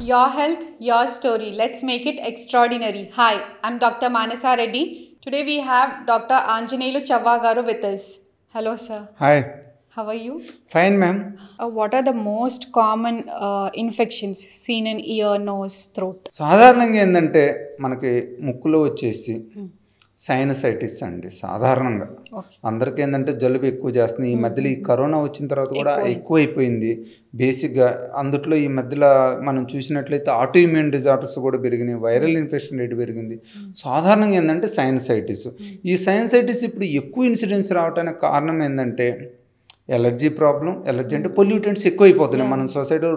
Your health, your story. Let's make it extraordinary. Hi, I'm Dr. Manasa Reddy. Today we have Dr. Anjaneyulu Chavagaru with us. Hello, sir. Hi. How are you? Fine, ma'am. What are the most common infections seen in ear, nose, throat? సాధారణంగా ఏంటంటే మనకి ముక్కులో వచ్చేసి sinusitis అండి సాధారణంగా అందరికీ ఏంటంటే జలుబు ఎక్కువ చేస్తుంది. ఈ మధ్యలో ఈ కరోనా వచ్చిన తర్వాత కూడా ఎక్కువైపోయింది బేసిక్గా. అందుట్లో ఈ మధ్యలో మనం చూసినట్లయితే ఆటో ఇమ్యూన్ డిజార్డర్స్ కూడా పెరిగినాయి, వైరల్ ఇన్ఫెక్షన్ రేట్ పెరిగింది. సాధారణంగా ఏంటంటే సైనసైటిస్. ఈ సైనసైటిస్ ఇప్పుడు ఎక్కువ ఇన్సిడెన్స్ రావడానికి కారణం ఏంటంటే ఎలర్జీ ప్రాబ్లం. ఎలర్జీ అంటే పొల్యూటెంట్స్ ఎక్కువైపోతున్నాయి మన సొసైటీలో.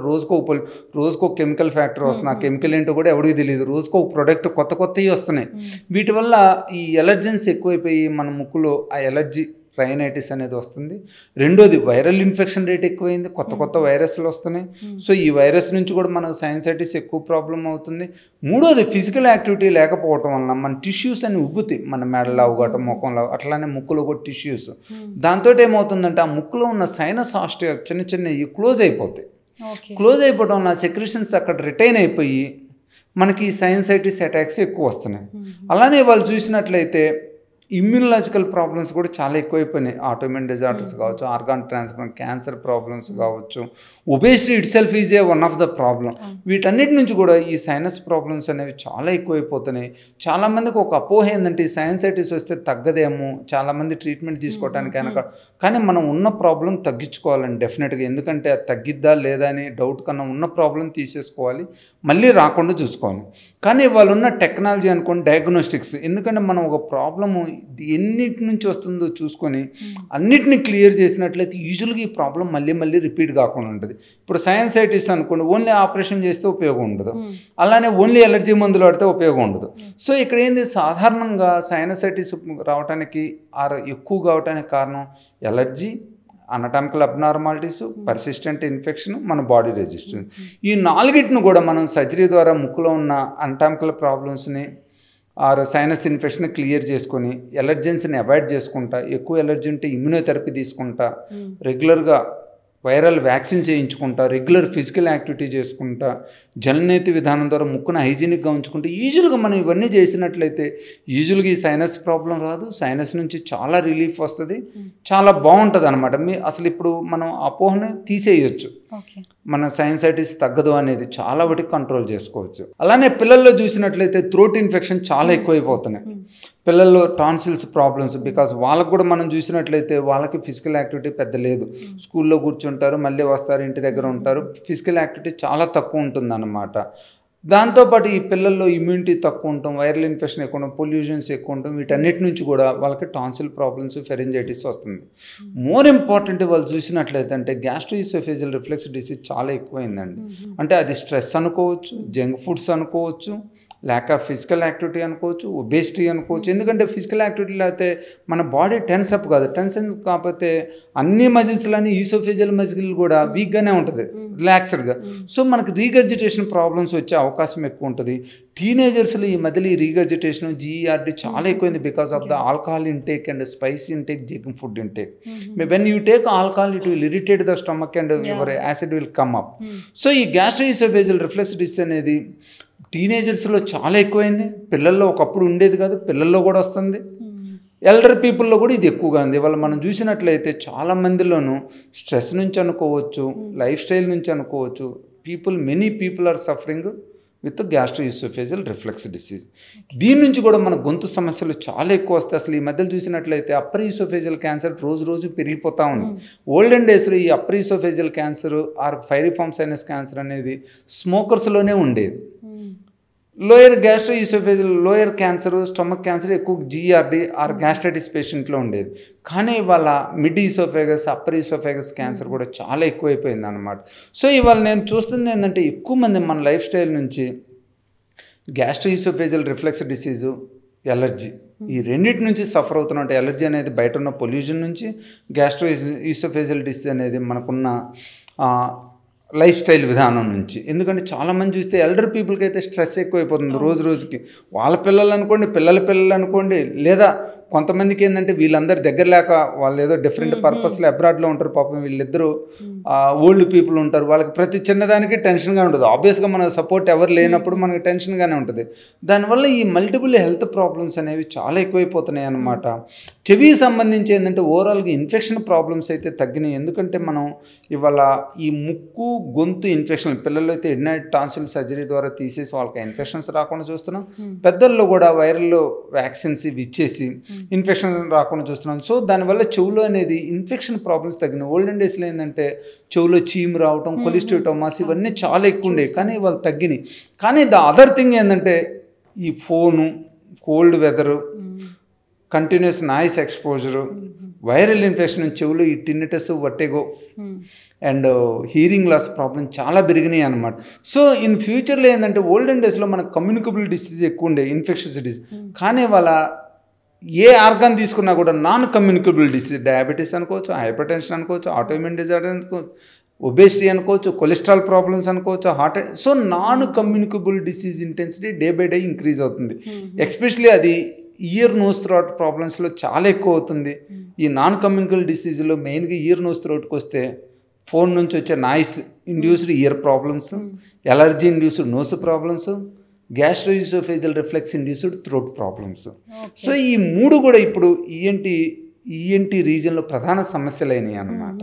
రోజుకో కెమికల్ ఫ్యాక్టరీ వస్తుంది. ఆ కెమికల్ ఏంటో కూడా ఎవరికి తెలియదు. రోజుకో ప్రొడక్ట్ కొత్తవి వస్తున్నాయి. వీటి వల్ల ఈ ఎలర్జెన్స్ ఎక్కువైపోయి మన ముక్కులో ఆ ఎలర్జీ రైనైటిస్ అనేది వస్తుంది. రెండోది వైరల్ ఇన్ఫెక్షన్ రేట్ ఎక్కువైంది, కొత్త వైరస్లు వస్తున్నాయి. సో ఈ వైరస్ నుంచి కూడా మనకు సైనసైటిస్ ఎక్కువ ప్రాబ్లం అవుతుంది. మూడోది ఫిజికల్ యాక్టివిటీ లేకపోవటం వలన మన టిష్యూస్ అని ఉబ్బుతాయి, మన మెడలో అవగటం, ముఖంలో, అట్లానే ముక్కులో కూడా టిష్యూస్. దాంతో ఏమవుతుందంటే ఆ ముక్కులో ఉన్న సైనస్ ఆస్టియా చిన్న క్లోజ్ అయిపోతాయి. క్లోజ్ అయిపోవడం వల్ల సెక్రెషన్స్ అక్కడ రిటైన్ అయిపోయి మనకి సైనసైటిస్ అటాక్స్ ఎక్కువ వస్తున్నాయి. అలానే వాళ్ళు చూసినట్లయితే ఇమ్యూనలాజికల్ ప్రాబ్లమ్స్ కూడా చాలా ఎక్కువైపోయినాయి. ఆటోఇమ్యూన్ డిజార్డర్స్ కావచ్చు, ఆర్గాన్ ట్రాన్స్ప్లాంట్, క్యాన్సర్ ప్రాబ్లమ్స్ కావచ్చు, obesity it self is one of the problem. వీటన్నిటి నుంచి కూడా ఈ సైనస్ ప్రాబ్లమ్స్ అనేవి చాలా ఎక్కువైపోతున్నాయి. చాలామందికి ఒక అపోహ ఏంటంటే ఈ సైనసైటిస్ వస్తే తగ్గదేమో, చాలామంది ట్రీట్మెంట్ తీసుకోవడానికి కనుక. కానీ మనం ఉన్న ప్రాబ్లం తగ్గించుకోవాలండి డెఫినెట్గా. ఎందుకంటే అది తగ్గిద్దా లేదా అని డౌట్ కన్నా ఉన్న ప్రాబ్లం తీసేసుకోవాలి, మళ్ళీ రాకుండా చూసుకోవాలి. కానీ వాళ్ళు ఉన్న టెక్నాలజీ అనుకోండి, డయాగ్నోస్టిక్స్. ఎందుకంటే మనం ఒక ప్రాబ్లము ఎన్నిటి నుంచి వస్తుందో చూసుకొని అన్నిటిని క్లియర్ చేసినట్లయితే యూజువల్గా ఈ ప్రాబ్లం మళ్ళీ రిపీట్ కాకుండా ఉంటుంది. ఇప్పుడు సైనసైటిస్ అనుకోండి, ఓన్లీ ఆపరేషన్ చేస్తే ఉపయోగం ఉండదు, అలానే ఓన్లీ ఎలర్జీ మందులు వాడితే ఉపయోగం ఉండదు. సో ఇక్కడ ఏంది, సాధారణంగా సైనసైటిస్ రావడానికి ఎక్కువ కావడానికి కారణం allergy, anatomical abnormalities, persistent infection, మన బాడీ రెసిస్టెన్స్. ఈ నాలుగిటిని కూడా మనం సర్జరీ ద్వారా ముక్కులో ఉన్న అనటామికల్ ప్రాబ్లమ్స్ని సైనస్ ఇన్ఫెక్షన్ క్లియర్ చేసుకొని ఎలర్జెన్స్ని అవాయిడ్ చేసుకుంటా, ఎక్కువ ఎలర్జీ ఉంటే ఇమ్యూనోథెరపీ తీసుకుంటా, రెగ్యులర్గా వైరల్ వ్యాక్సిన్స్ చేయించుకుంటా, రెగ్యులర్ ఫిజికల్ యాక్టివిటీ చేసుకుంటా, జలనేతి విధానం ద్వారా ముక్కును హైజీనిక్గా ఉంచుకుంటే యూజువల్గా మనం ఇవన్నీ చేసినట్లయితే యూజువల్గా ఈ సైనస్ ప్రాబ్లం రాదు. సైనస్ నుంచి చాలా రిలీఫ్ వస్తుంది, చాలా బాగుంటుంది అనమాట. అసలు ఇప్పుడు మనం అపోహను తీసేయచ్చు, మన సైనసైటిస్ తగ్గదు అనేది చాలా వాటికి కంట్రోల్ చేసుకోవచ్చు. అలానే పిల్లల్లో చూసినట్లయితే థ్రోట్ ఇన్ఫెక్షన్ చాలా ఎక్కువైపోతున్నాయి. పిల్లల్లో టాన్సిల్స్ ప్రాబ్లమ్స్, బికాజ్ వాళ్ళకు కూడా మనం చూసినట్లయితే వాళ్ళకి ఫిజికల్ యాక్టివిటీ పెద్ద లేదు. స్కూల్లో కూర్చుంటారు, మళ్ళీ వస్తారు, ఇంటి దగ్గర ఉంటారు, ఫిజికల్ యాక్టివిటీ చాలా తక్కువ ఉంటుంది అన్నమాట. దాంతోపాటు ఈ పిల్లల్లో ఇమ్యూనిటీ తక్కువ ఉండటం, వైరల్ ఇన్ఫెక్షన్ ఎక్కువ ఉండడం, పొల్యూషన్స్ ఎక్కువ ఉండటం, వీటన్నిటి నుంచి కూడా వాళ్ళకి టాన్సిల్ ప్రాబ్లమ్స్, ఫెరింజైటిస్ వస్తుంది. మోర్ ఇంపార్టెంట్ వాళ్ళు చూసినట్లయితే అంటే గ్యాస్ట్రోఇసోఫేజియల్ రిఫ్లెక్స్ డిసీజ్ చాలా ఎక్కువైందండి. అంటే అది స్ట్రెస్ అనుకోవచ్చు, జంక్ ఫుడ్స్ అనుకోవచ్చు, ల్యాక్ ఆఫ్ ఫిజికల్ యాక్టివిటీ అనుకోవచ్చు, ఒబేసిటీ అనుకోవచ్చు. ఎందుకంటే ఫిజికల్ యాక్టివిటీ లేకపోతే మన బాడీ టెన్స్ అప్ కాదు. టెన్షన్ కాకపోతే అన్ని మజిల్స్లని ఈసోఫేజియల్ మజిల్ కూడా వీక్గానే ఉంటుంది, రిలాక్స్డ్గా. సో మనకు రీగర్జిటేషన్ ప్రాబ్లమ్స్ వచ్చే అవకాశం ఎక్కువ ఉంటుంది. టీనేజర్స్లో ఈ మధ్యలో ఈ రీగర్జిటేషన్, జీఈఆర్డీ చాలా ఎక్కువైంది because of the alcohol intake and spicy intake, junk food intake. When you take alcohol it will irritate the stomach and your acid will come up. So ఈ గ్యాస్ట్రోఇసోఫేజియల్ రిఫ్లెక్స్ డిసీజ్ అనేది టీనేజర్స్లో చాలా ఎక్కువైంది. పిల్లల్లో ఒకప్పుడు ఉండేది కాదు, పిల్లల్లో కూడా వస్తుంది. ఎల్డర్ పీపుల్లో కూడా ఇది ఎక్కువగా ఉంది. ఇవాళ మనం చూసినట్లయితే చాలా మందిలోనూ స్ట్రెస్ నుంచి అనుకోవచ్చు, లైఫ్ స్టైల్ నుంచి అనుకోవచ్చు, many people are suffering with gastroesophageal reflex disease. దీని నుంచి కూడా మన గొంతు సమస్యలు చాలా ఎక్కువ వస్తాయి. అసలు ఈ మధ్యలో చూసినట్లయితే అప్పర్ ఈసోఫేజియల్ క్యాన్సర్ రోజు పెరిగిపోతూ ఉంది. ఓల్డెన్ డేస్లో ఈ upper esophageal cancer or pyriform sinus cancer అనేది స్మోకర్స్లోనే ఉండేది. Lower gastroesophageal, lower cancer, stomach cancer ఎక్కువ జీఆర్డీ ఆర్ గ్యాస్ట్రైటిస్ పేషెంట్లో ఉండేది. కానీ ఇవాళ mid esophagus, upper esophagus cancer కూడా చాలా ఎక్కువైపోయింది అన్నమాట. సో ఇవాళ నేను చూస్తుంది ఏంటంటే ఎక్కువ మంది మన లైఫ్ స్టైల్ నుంచి గ్యాస్ట్రోఇసోఫేజియల్ రిఫ్లెక్స్ డిసీజు, ఎలర్జీ, ఈ రెండింటి నుంచి సఫర్ అవుతున్నట్టు. ఎలర్జీ అనేది బయట ఉన్న పొల్యూషన్ నుంచి, గ్యాస్ట్రోఇసోఫేజియల్ డిసీజ్ అనేది మనకున్న లైఫ్ స్టైల్ విధానం నుంచి. ఎందుకంటే చాలామంది చూస్తే ఎల్డర్ పీపుల్కి అయితే స్ట్రెస్ ఎక్కువైపోతుంది రోజుకి. వాళ్ళ పిల్లలు అనుకోండి, పిల్లల పిల్లలు అనుకోండి, లేదా కొంతమందికి ఏంటంటే వీళ్ళందరి దగ్గర లేక వాళ్ళు ఏదో డిఫరెంట్ పర్పస్లో అబ్రాడ్లో ఉంటారు పాపం, వీళ్ళిద్దరూ ఓల్డ్ పీపుల్ ఉంటారు, వాళ్ళకి ప్రతి చిన్నదానికి టెన్షన్గా ఉంటుంది. ఆబ్వియస్గా మన సపోర్ట్ ఎవరు లేనప్పుడు మనకి టెన్షన్గానే ఉంటుంది. దానివల్ల ఈ మల్టిపుల్ హెల్త్ ప్రాబ్లమ్స్ అనేవి చాలా ఎక్కువైపోతున్నాయి అన్నమాట. చెవికి సంబంధించి ఏంటంటే ఓవరాల్గా ఇన్ఫెక్షన్ ప్రాబ్లమ్స్ అయితే తగ్గినాయి. ఎందుకంటే మనం ఇవాళ ఈ ముక్కు గొంతు ఇన్ఫెక్షన్, పిల్లలు అయితే ఎడ్నైట్ టాన్సిల్ సర్జరీ ద్వారా తీసేసి వాళ్ళకి ఇన్ఫెక్షన్స్ రాకుండా చూస్తున్నాం. పెద్దల్లో కూడా వైరల్ వ్యాక్సిన్స్ ఇవి ఇచ్చేసి ఇన్ఫెక్షన్ రాకుండా చూస్తున్నాం. సో దానివల్ల చెవులో అనేది ఇన్ఫెక్షన్ ప్రాబ్లమ్స్ తగ్గినాయి. ఓల్డెన్ డేస్లో ఏంటంటే చెవులో చీము రావటం, కొలిస్టోటోమాస్ ఇవన్నీ చాలా ఎక్కువ ఉండేవి, కానీ వాళ్ళు తగ్గినాయి. కానీ ద అదర్ థింగ్ ఏంటంటే ఈ phone, cold weather, continuous noise exposure, viral infection, చెవులు ఈ tinnitus, vertigo and hearing loss problem చాలా పెరిగినాయి అన్నమాట. సో ఇన్ ఫ్యూచర్లో ఏంటంటే ఓల్డెన్ డేస్లో మనకు కమ్యూనికబుల్ డిసీజ్ ఎక్కువ ఉండే, ఇన్ఫెక్షన్స్ డిసీజ్. కానీ వాళ్ళ ఏ ఆర్గాన్ తీసుకున్నా కూడా నాన్ కమ్యూనికబుల్ డిసీజ్, డయాబెటీస్ అనుకోవచ్చు, హైపర్ టెన్షన్ అనుకోవచ్చు, ఆటోఇమ్యూన్ డిజార్డర్ అనుకోవచ్చు, ఒబేసిటీ అనుకోవచ్చు, కొలెస్ట్రాల్ ప్రాబ్లమ్స్ అనుకోవచ్చు, heart. So non communicable disease intensity day by day increase అవుతుంది. ఎస్పెషలీ అది ఇయర్ నోస్ థ్రోట్ ప్రాబ్లమ్స్లో చాలా ఎక్కువ అవుతుంది. ఈ నాన్ కమ్యూనికబుల్ డిసీజ్లో మెయిన్గా ఇయర్ నోస్ థ్రోట్కి వస్తే ఫోన్ నుంచి వచ్చే noise induced ear problems, allergy induced nose problems, gastroesophageal reflex induced throat problems. So ఈ మూడు కూడా ఇప్పుడు ఈఎన్టీ రీజియన్లో ప్రధాన సమస్యలు అయినాయి అన్నమాట.